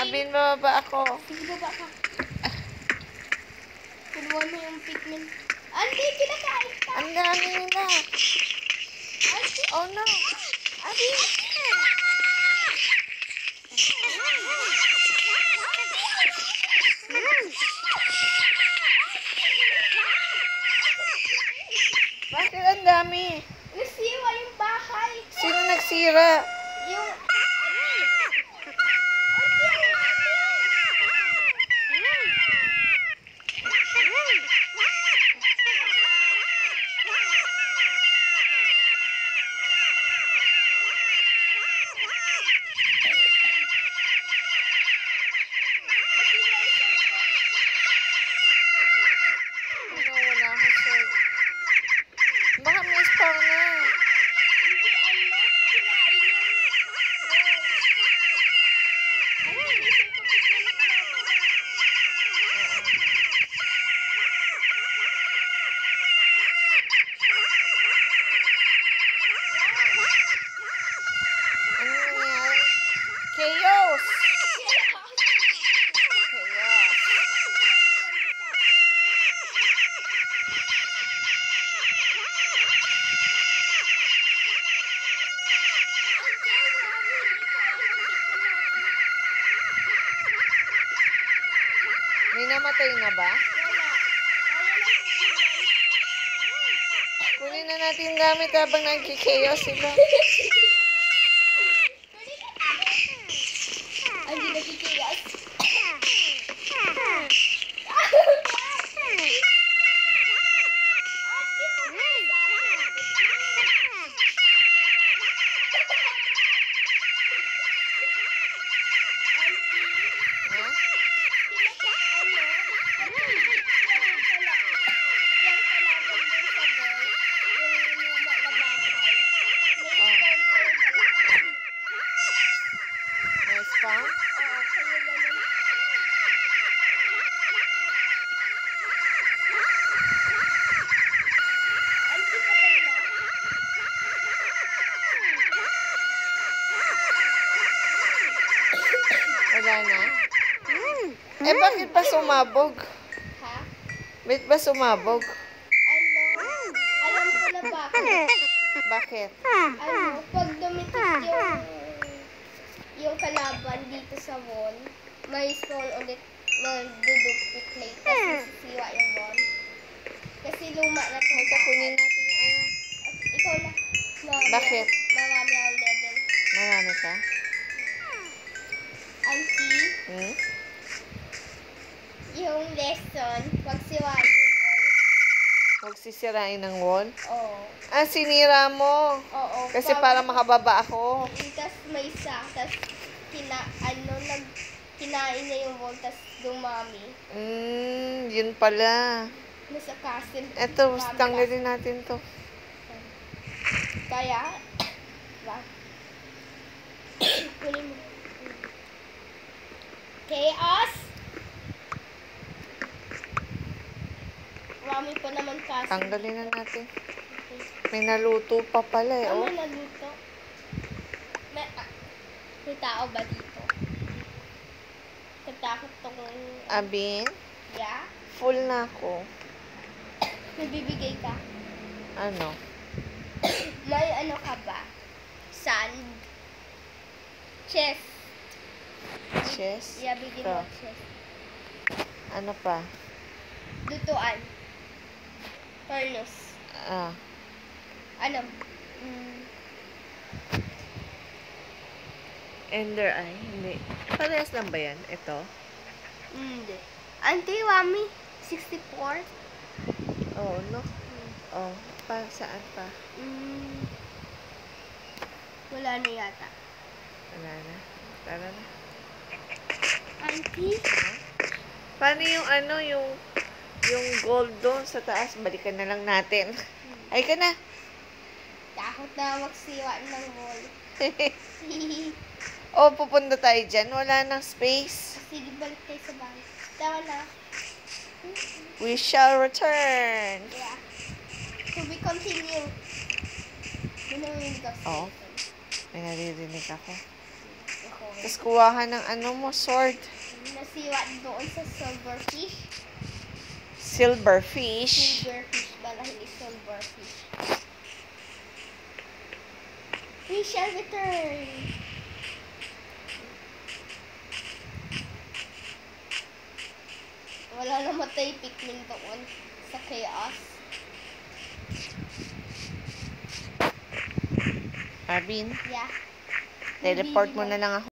Abin, bababa ako. Sige, baba ka. Tulungan mo yung pigment. Auntie, kinakain ka. Ang dami nila. Auntie. Oh no. Abin. Bakit ang dami? Nasiwa yung bahay. Sino nagsira? Yung... Wala akong sword. Baka may spawn na. Ano nangyari? Chaos! Chaos. May namatay na ba? Kunin na natin yung gamit habang nagkikaos sila. Hindi nagkikiyas. Ha? May spawn? Wala na? Eh, bakit ba sumabog? Ha? Bakit ba sumabog? Alam ko na bakit. Bakit? Pag dumikit yung kalaban dito sa wall, may spawn ulit mag-duplicate kasi sisiwa yung wall. Kasi luma na ito. May kakunin natin yung ano. Ikaw na. Bakit? Marami ang level. Marami ka? Auntie, Hmm? yung lesson, pag siwain yung wall. Huwag sisirain ng wall? Oo. Ah, sinira mo. Oo. Kasi para makababa ako. Tapos may isa, tapos kinain niya yung wall, tapos dumami. Yun pala. Nasa castle. Eto, Marami tanggalin natin to. castle. Kaya, ba? Kunin mo. Chaos! Marami pa naman castle. Tanggalin na natin. May naluto pa pala eh. Ano Oh. naluto? May tao ba dito? Tatakot tong... Abin, Yeah? full na ako. May bibigay ka? Ano? May ano ka ba? Sand? Chest? Chess? Yeah, bigyan Ito. mo chest. Ano pa? Dutuan. Furnace. Ah. Ano? Ender eye? Hindi. Parehas lang ba yan? Ito? Hindi. Auntie, Wami? 64? Oo, no? Oh, saan pa? Wala na yata. Wala na. Tara na. Auntie? Paano yung ano, yung gold doon sa taas? Balikan na lang natin. Ay ka na. Takot na magsiwa ng wall. Oh, pupunta tayo dyan. Wala nang space. Sige, balik tayo sa bahay. Tama na. We shall return. Yeah. To be continued. Yun ang yung gas. Oo. May naririnig ako. Tapos kuwahan ng ano mo, sword. Nasiwa doon sa silverfish. Silverfish. Silverfish pala, hindi silverfish. We shall return. Wala namatay Pikmin doon sa chaos. Arvin, Yeah. teleport mo na lang ako.